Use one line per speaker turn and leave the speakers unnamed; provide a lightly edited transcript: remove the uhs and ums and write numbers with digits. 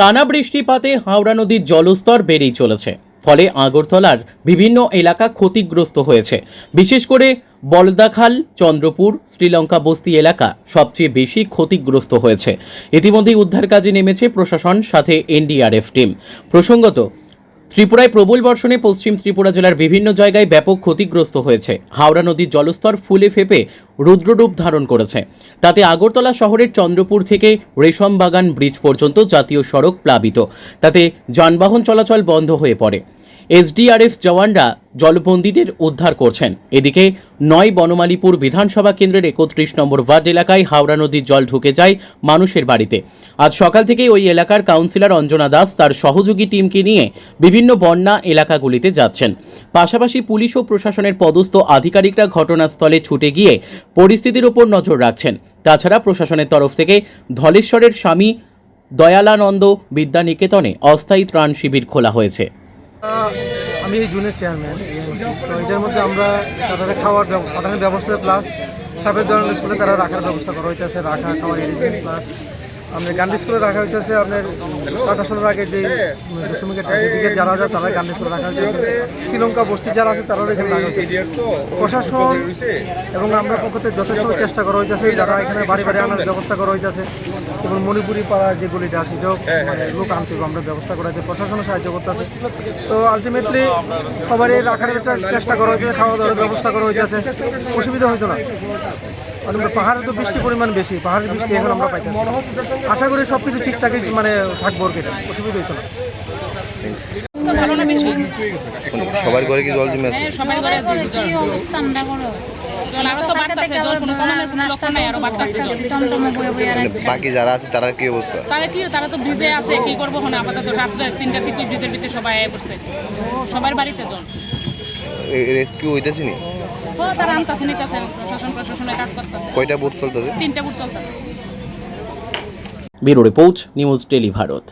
টানা বৃষ্টিপাতে হাওড়া নদীর জলস্তর বেড়েই চলেছে। ফলে আগরতলার বিভিন্ন এলাকা ক্ষতিগ্রস্ত হয়েছে। বিশেষ করে বলদাখাল, চন্দ্রপুর, শ্রীলঙ্কা বস্তি এলাকা সবচেয়ে বেশি ক্ষতিগ্রস্ত হয়েছে। ইতিমধ্যেই উদ্ধার কাজে নেমেছে প্রশাসন, সাথে এনডিআরএফ টিম। প্রসঙ্গত, ত্রিপুরায় প্রবল বর্ষণে পশ্চিম ত্রিপুরা জেলার বিভিন্ন জায়গায় ব্যাপক ক্ষতিগ্রস্ত হয়েছে। হাওড়া নদীর জলস্তর ফুলে ফেপে রুদ্ররূপ ধারণ করেছে। তাতে আগরতলা শহরের চন্দ্রপুর থেকে রেশমবাগান ব্রিজ পর্যন্ত জাতীয় সড়ক প্লাবিত। তাতে যানবাহন চলাচল বন্ধ হয়ে পড়ে। এসডিআরএফ জওয়ানরা জলবন্দীদের উদ্ধার করছেন। এদিকে বনমালীপুর বিধানসভা কেন্দ্রের 31 নম্বর ওয়ার্ড এলাকায় হাওড়া নদীর জল ঢুকে যায় মানুষের বাড়িতে। আজ সকাল থেকেই ওই এলাকার কাউন্সিলর অঞ্জনা দাস তার সহযোগী টিমকে নিয়ে বিভিন্ন বন্যা এলাকাগুলিতে যাচ্ছেন। পাশাপাশি পুলিশ ও প্রশাসনের পদস্থ আধিকারিকরা ঘটনাস্থলে ছুটে গিয়ে পরিস্থিতির উপর নজর রাখছেন। তাছাড়া প্রশাসনের তরফ থেকে ধলেশ্বরের স্বামী দয়ালানন্দ বিদ্যানিকেতনে অস্থায়ী ত্রাণ শিবির খোলা হয়েছে।
আমি এই জুনের চেয়ারম্যান। তো এটার মধ্যে আমরা তাদের খাওয়ার পাঠানোর ব্যবস্থা প্লাস সাবেক ধরনের স্কুলে তারা রাখার ব্যবস্থা করা হইতেছে, রাখা খাওয়া এরিজিং প্লাস আপনার গান্ধী স্কুলে রাখা হইতেছে। আপনার কাটাশোনার আগে যে দশমিকের দিকে যারা যায় তারা গান্ধী স্কুলে রাখা হইতেছে। শ্রীলঙ্কা বস্তি যারা আছে তারাও এখানে রাখা হইতেছে। প্রশাসন এবং আমরা পক্ষতে যথেষ্ট চেষ্টা করা হইতেছে, যারা এখানে বাড়ি বাড়ি আনার ব্যবস্থা করা হইতেছে। এবং মণিপুরি পাড়া যেগুলিটা আছে সেটাও লোক আনতে আমরা ব্যবস্থা করা হয়েছে, প্রশাসনের সাহায্য করতেছে। তো আলটিমেটলি সবারই রাখার একটা চেষ্টা করা হয়েছে, খাওয়া দাওয়ার ব্যবস্থা করা হইতেছে, অসুবিধা হইতো না। পাহাড়ে তো বৃষ্টির পরিমাণ বেশি, পাহাড়ের বৃষ্টি এখন আমরা পাইতেছি। আশা করি সব কিছু ঠিকঠাকই থাকবো, আর কেটে অসুবিধা হইতো না।
সবার ঘরে কি জল জমে আছে? বাকি যারা আছে তারা কি অবস্থা?
তারা তো ভিজে আছে, কি করবো আপাতত রাত্রে 3টা থেকে ভিজের ভিতরে সবাই পড়ছে, সবার বাড়িতে জল।
রেস্কিউ হইতেছে নি?
তারা আনতেছে, নিতেছে, প্রশাসনের কাজ করতেছে।
কয়টা বুট চলতেছে?
3টা বুট চলতেছে।
Bureau report, news tele Bharat.